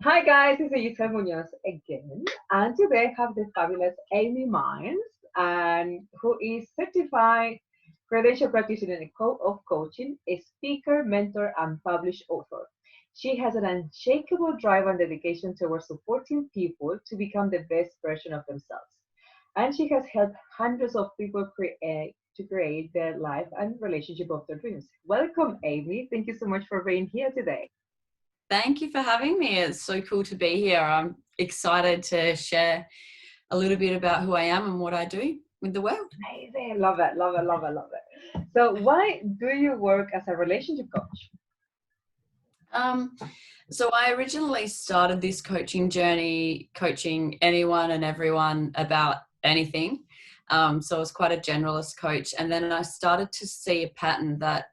Hi guys, this is Gisell Munoz again, and today I have the fabulous Amy Milnes, and who is certified credential practitioner in of coaching, a speaker, mentor, and published author. She has an unshakable drive and dedication towards supporting people to become the best version of themselves, and she has helped hundreds of people create their life and relationship of their dreams. Welcome, Amy. Thank you so much for being here today. Thank you for having me. It's so cool to be here. I'm excited to share a little bit about who I am and what I do with the world. Amazing. Love it, love it, love it, love it. So, why do you work as a relationship coach? Um, so I originally started this coaching journey, coaching anyone and everyone about anything. So I was quite a generalist coach. And then I started to see a pattern that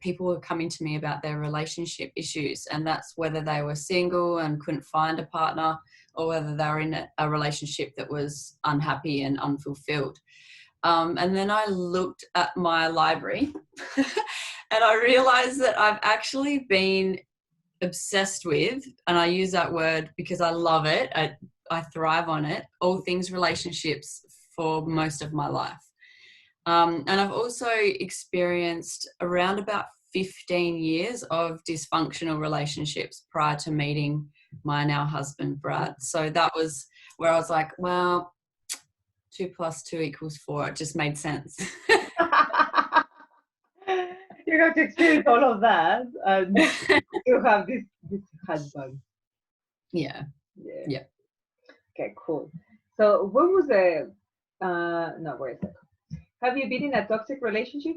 people were coming to me about their relationship issues. And that's whether they were single and couldn't find a partner, or whether they were in a relationship that was unhappy and unfulfilled. And then I looked at my library and I realized that I've actually been obsessed with, and I use that word because I love it, I thrive on it, all things relationships for most of my life. And I've also experienced around about 15 years of dysfunctional relationships prior to meeting my now husband, Brad. So that was where I was like, well, 2 + 2 = 4. It just made sense. You have to experience all of that, and you have this husband. Yeah. Okay, cool. So, when was the? No, where is it? Have you been in a toxic relationship?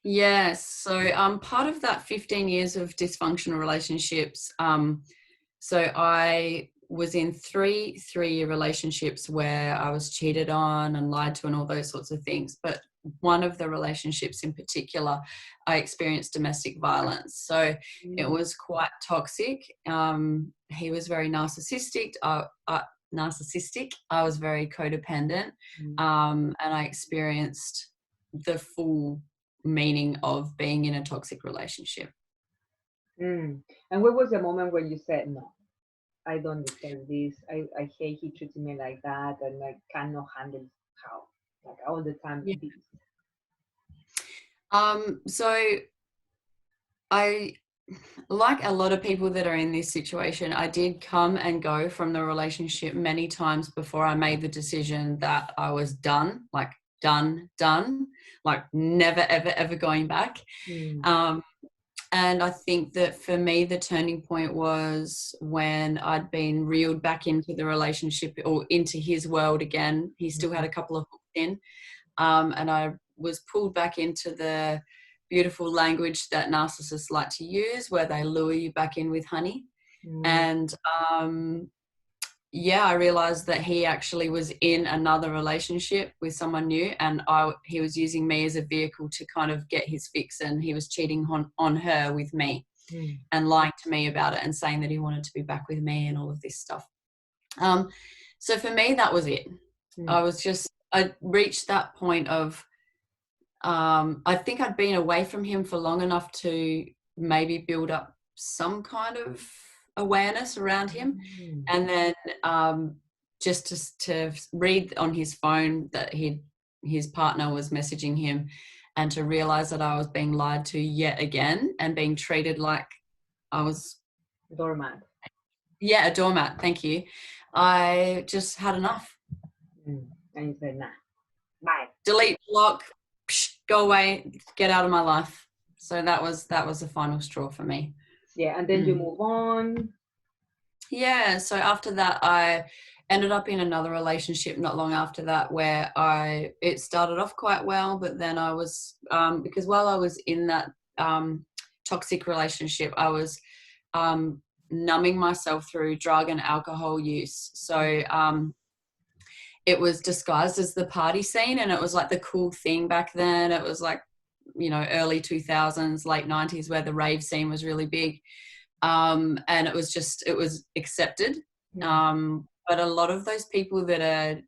Yes. So part of that 15 years of dysfunctional relationships. So I was in three-year relationships where I was cheated on and lied to and all those sorts of things. But one of the relationships in particular, I experienced domestic violence. So it was quite toxic. He was very narcissistic. I was very codependent, and I experienced the full meaning of being in a toxic relationship. And what was the moment when you said, no, I don't deserve this. I hate he treated me like that, and I cannot handle how, like all the time. Yeah. So I, like a lot of people that are in this situation, I did come and go from the relationship many times before I made the decision that I was done, like done, like never, ever, ever going back. And I think that for me, the turning point was when I'd been reeled back into the relationship or into his world again. He still had a couple of hooks in. And I was pulled back into the beautiful language that narcissists like to use, where they lure you back in with honey. And I realized that he actually was in another relationship with someone new, and he was using me as a vehicle to kind of get his fix, and he was cheating on her with me and lying to me about it and saying that he wanted to be back with me and all of this stuff. So for me, that was it. I reached that point of, I think I'd been away from him for long enough to maybe build up some kind of awareness around him. And then just to read on his phone that his partner was messaging him, and to realize that I was being lied to yet again and being treated like I was doormat. Yeah, a doormat. Thank you. I just had enough. And you said, nah, bye. Delete, block, go away, get out of my life. So that was the final straw for me. Yeah, and then you move on. Yeah, so after that, I ended up in another relationship not long after that, where it started off quite well, but then I was, because while I was in that toxic relationship, I was numbing myself through drug and alcohol use. So it was disguised as the party scene, and it was like the cool thing back then. It was like, early 2000s, late 90s, where the rave scene was really big. And it was accepted. But a lot of those people that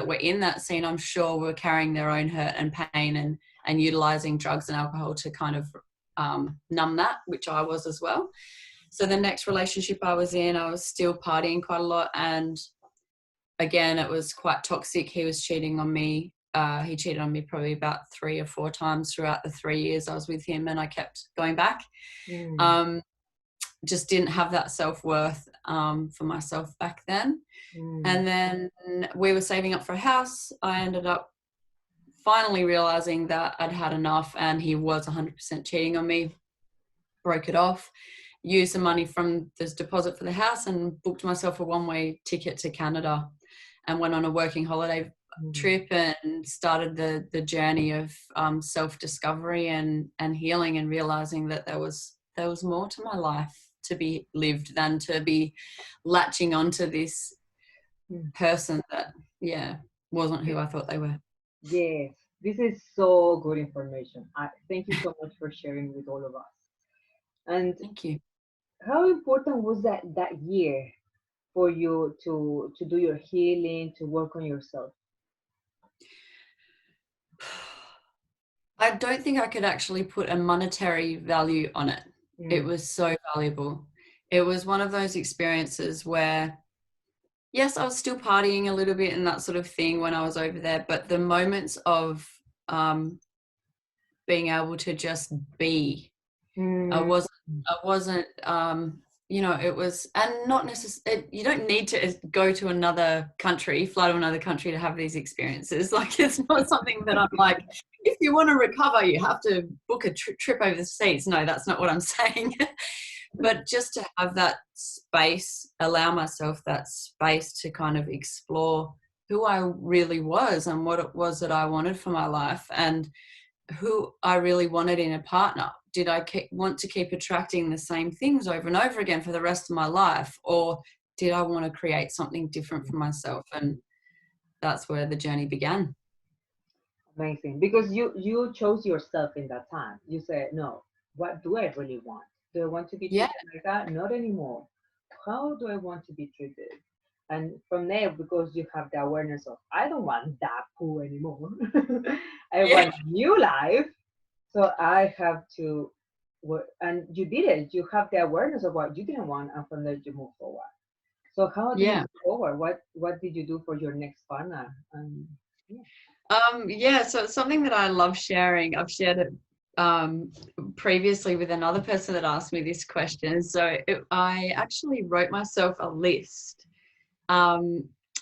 were in that scene, I'm sure, were carrying their own hurt and pain and utilizing drugs and alcohol to kind of numb that, which I was as well. So the next relationship I was in, I was still partying quite a lot, and again, it was quite toxic. He was cheating on me. He cheated on me probably about 3 or 4 times throughout the 3 years I was with him, and I kept going back. Just didn't have that self-worth for myself back then. And then we were saving up for a house. I ended up finally realizing that I'd had enough, and he was 100% cheating on me. Broke it off, used the money from this deposit for the house, and booked myself a one-way ticket to Canada, and went on a working holiday trip, and started the journey of self-discovery and healing, and realizing that there was more to my life to be lived than to be latching onto this person that wasn't who I thought they were. Yes, this is so good information. Thank you so much for sharing with all of us. And Thank you. how important was that year for you to do your healing, to work on yourself? I don't think I could actually put a monetary value on it. It was so valuable. It was one of those experiences where, yes, I was still partying a little bit and that sort of thing when I was over there, but the moments of being able to just be, I wasn't it was, and not necessarily, you don't need to go to another country, fly to another country to have these experiences. Like, it's not something that I'm like, if you want to recover, you have to book a trip over the seas. No, that's not what I'm saying. But just to have that space, allow myself that space to kind of explore who I really was and what it was that I wanted for my life, and who I really wanted in a partner. Did I want to keep attracting the same things over and over again for the rest of my life, or did I want to create something different for myself? And that's where the journey began. Amazing, because you chose yourself in that time. You said, no, what do I really want? Do I want to be treated like that? Not anymore. How do I want to be treated? And from there, because you have the awareness of, I don't want that poo anymore. I want new life. So I have to work. And you did it. You have the awareness of what you didn't want, and from there you move forward. So how did you move forward? What did you do for your next partner? So it's something that I love sharing. I've shared it previously with another person that asked me this question. So I actually wrote myself a list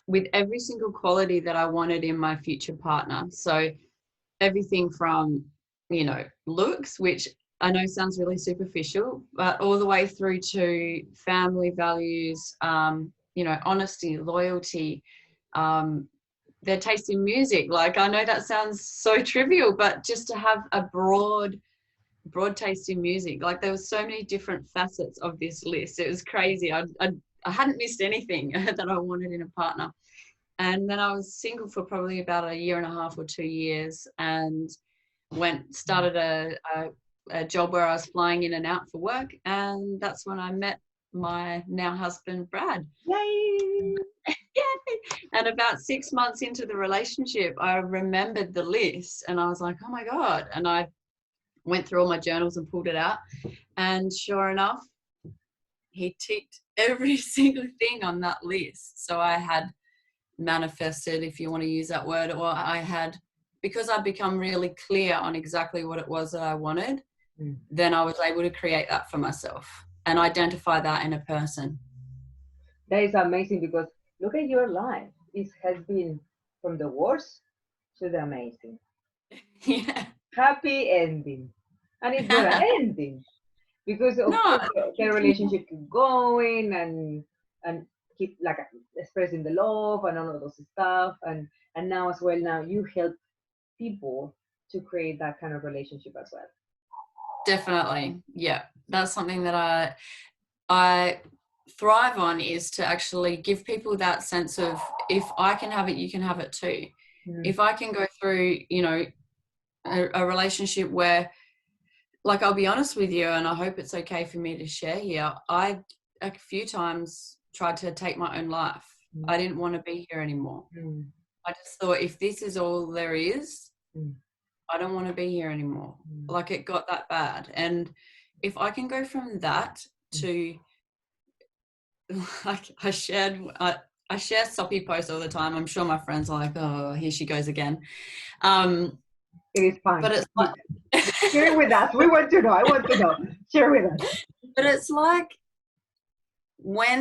with every single quality that I wanted in my future partner. So everything from, looks, which I know sounds really superficial, but all the way through to family values, honesty, loyalty, their taste in music. Like, I know that sounds so trivial, but just to have a broad taste in music. Like, there were so many different facets of this list. It was crazy. I hadn't missed anything that I wanted in a partner. And then I was single for probably about 1.5 years or 2 years, and started a job where I was flying in and out for work. And that's when I met my now husband, Brad. Yay! And about 6 months into the relationship, I remembered the list, and I was like, oh my God. And I went through all my journals and pulled it out. And sure enough, he ticked every single thing on that list. So I had manifested, if you want to use that word, or because I'd become really clear on exactly what it was that I wanted, then I was able to create that for myself and identify that in a person. That is amazing, because look at your life. It has been from the worst to the amazing. Yeah. Happy ending. And it's not an ending, because of course the relationship keep going and keep like expressing the love and all of those stuff. And now as well, now you help people to create that kind of relationship as well. Definitely. Yeah. That's something that I thrive on, is to actually give people that sense of, if I can have it, you can have it too. If I can go through, a relationship where, like, I'll be honest with you, and I hope it's okay for me to share here, I a few times tried to take my own life. I didn't want to be here anymore. I just thought, if this is all there is, I don't want to be here anymore. Like, it got that bad. And if I can go from that to, like, I share soppy posts all the time. I'm sure my friends are like, oh, here she goes again. It is fine. But it's like, share with us. We want to know. I want to know. Share with us. But it's like now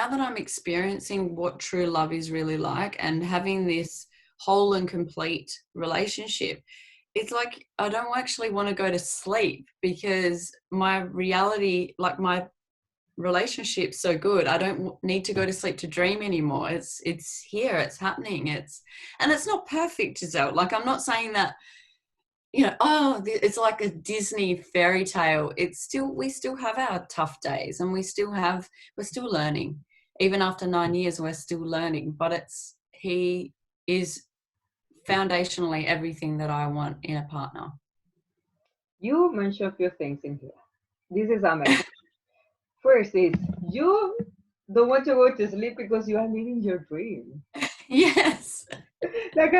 that I'm experiencing what true love is really like and having this whole and complete relationship, it's like I don't actually want to go to sleep because my reality, like my relationship's so good. I don't need to go to sleep to dream anymore. It's here, it's happening. And it's not perfect, Gisell. Like, I'm not saying that, it's like a Disney fairy tale. We still have our tough days, and we're still learning. Even after 9 years, we're still learning, but he is foundationally everything that I want in a partner. You mentioned a few things in here. This is amazing. First is you don't want to go to sleep because you are living your dream. Yes. Like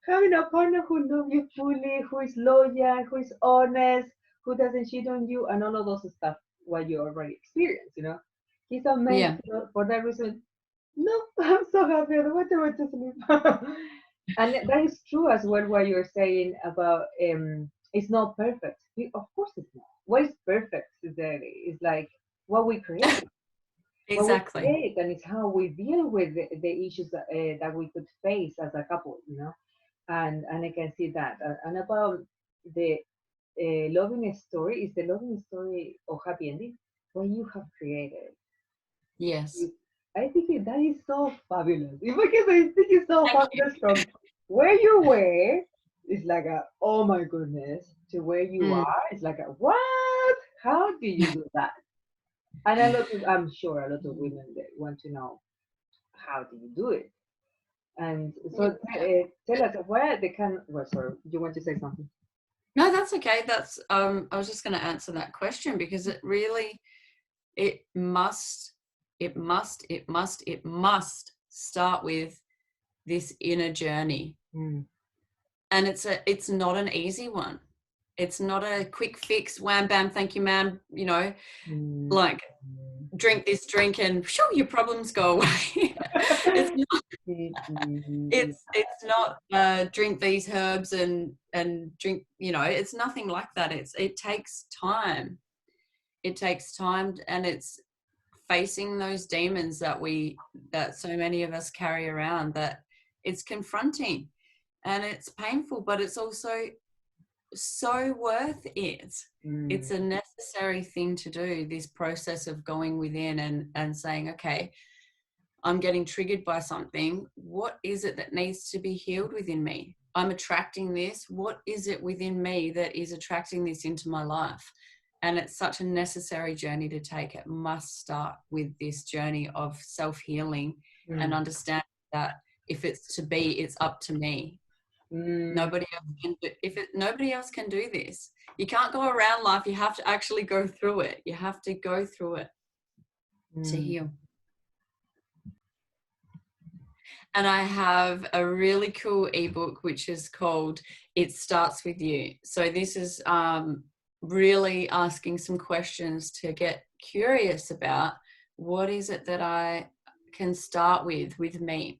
having a partner who loves you fully, who is loyal, who is honest, who doesn't cheat on you, and all of those stuff what you already experienced, He's amazing. Yeah. For that reason, no, I'm so happy. I don't want to go to sleep. And that is true as well what you're saying about it's not perfect. Of course it's not. What is perfect today is like what we create. Exactly. What we create, and it's how we deal with the issues that we could face as a couple, and I can see that. And about the loving story, is the loving story of happy ending what you have created. Yes. I think that is so fabulous. Because I think it's so fabulous from where you were, it's like oh my goodness, to where you are, it's like what? How do you do that? And I'm sure a lot of women that want to know how do you do it. And so tell us where they can. Well, sorry, you want to say something? No, that's okay. That's I was just going to answer that question because it must start with this inner journey. And it's not an easy one. It's not a quick fix, wham bam, thank you ma'am, like drink this drink and shoo, your problems go away. It's not drink these herbs and drink, it's nothing like that. It takes time. It takes time, and it's facing those demons that so many of us carry around, that it's confronting and it's painful, but it's also so worth it. It's a necessary thing to do, this process of going within and saying, okay, I'm getting triggered by something. What is it that needs to be healed within me? I'm attracting this. What is it within me that is attracting this into my life? And it's such a necessary journey to take. It must start with this journey of self-healing and understand that if it's to be, it's up to me. Nobody else can do this. You can't go around life. You have to actually go through it. You have to go through it to heal. And I have a really cool ebook which is called It Starts With You. So this is really asking some questions to get curious about what is it that I can start with me.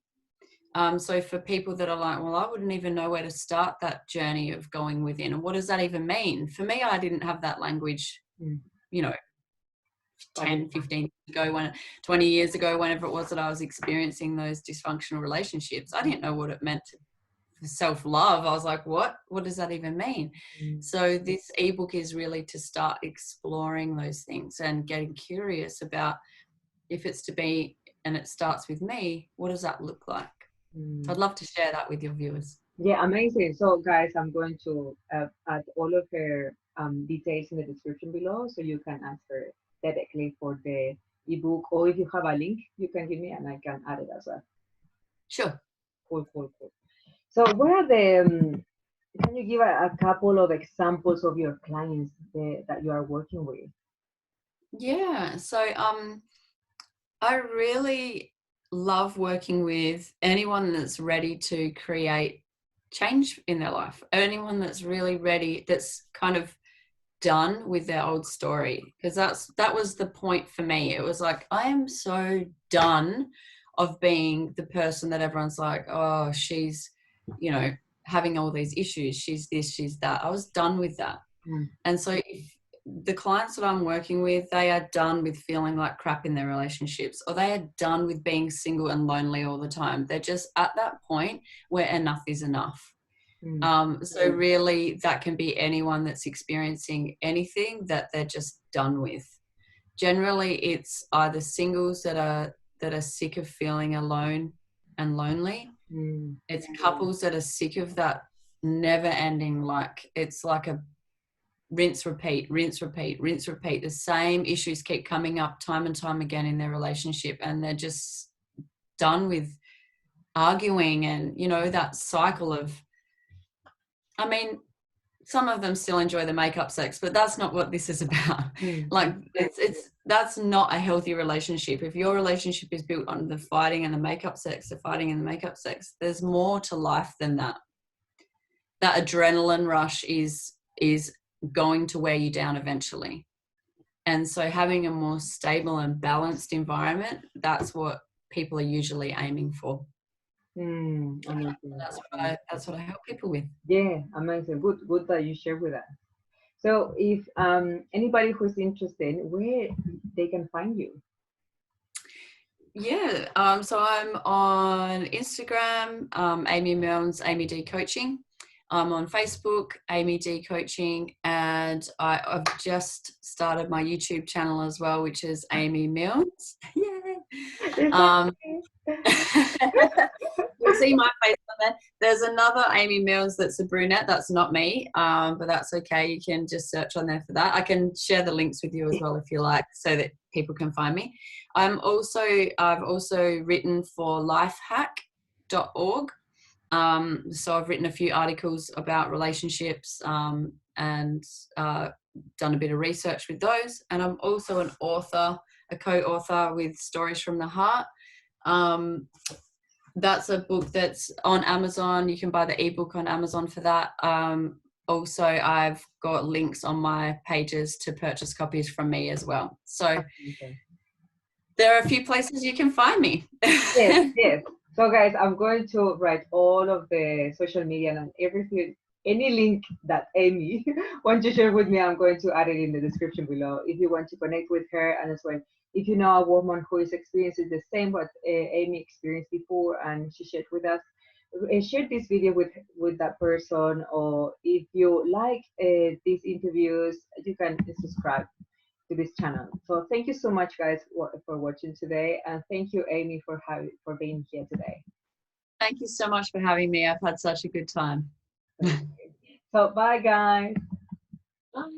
So for people that are like, well, I wouldn't even know where to start that journey of going within. And what does that even mean? For me, I didn't have that language, 10, 15 years ago, 20 years ago, whenever it was that I was experiencing those dysfunctional relationships. I didn't know what it meant for self-love. I was like, what does that even mean? So this ebook is really to start exploring those things and getting curious about, if it's to be and it starts with me, what does that look like? I'd love to share that with your viewers. Yeah, amazing. So guys, I'm going to add all of her details in the description below, so you can ask her directly for the ebook, or if you have a link, you can give me and I can add it as well. Sure. Cool. So what are can you give a couple of examples of your clients that you are working with? Yeah. So I really love working with anyone that's ready to create change in their life. Anyone that's really ready, that's kind of done with their old story, because that was the point for me. It was like, I am so done of being the person that everyone's like, oh, she's, you know, having all these issues, she's this, she's that. I was done with that. And so if the clients that I'm working with, they are done with feeling like crap in their relationships, or they are done with being single and lonely all the time. They're just at that point where enough is enough. So really that can be anyone that's experiencing anything that they're just done with. Generally it's either singles that are sick of feeling alone and lonely. It's couples that are sick of that never ending, like it's like a rinse, repeat, rinse, repeat, rinse, repeat. The same issues keep coming up time and time again in their relationship, and they're just done with arguing and, you know, that cycle of, I mean, some of them still enjoy the makeup sex, but that's not what this is about. Like it's that's not a healthy relationship. If your relationship is built on the fighting and the makeup sex, there's more to life than that. That adrenaline rush is going to wear you down eventually. And so having a more stable and balanced environment, that's what people are usually aiming for. That's what I help people with. Yeah, amazing. Good that you share with us. So if anybody who's interested, where they can find you? Yeah, so I'm on Instagram, Amy Milnes, Amy D Coaching. I'm on Facebook, Amy D Coaching, and I've just started my YouTube channel as well, which is Amy Milnes. Yay! You'll see my face on there. There's another Amy Milnes that's a brunette. That's not me, but that's okay. You can just search on there for that. I can share the links with you as well if you like, so that people can find me. I've also written for lifehack.org. So I've written a few articles about relationships and done a bit of research with those. And I'm also an author, a co-author with Stories from the Heart. That's a book that's on Amazon. You can buy the ebook on Amazon for that. Also, I've got links on my pages to purchase copies from me as well. So there are a few places you can find me. Yes. So guys, I'm going to write all of the social media and everything, any link that Amy wants to share with me, I'm going to add it in the description below. If you want to connect with her, and as well, if you know a woman who is experiencing the same what Amy experienced before and she shared with us, share this video with that person. Or if you like these interviews, you can subscribe to this channel. So thank you so much, guys, for watching today, and thank you, Amy, for being here today. Thank you so much for having me. I've had such a good time. So bye, guys. Bye.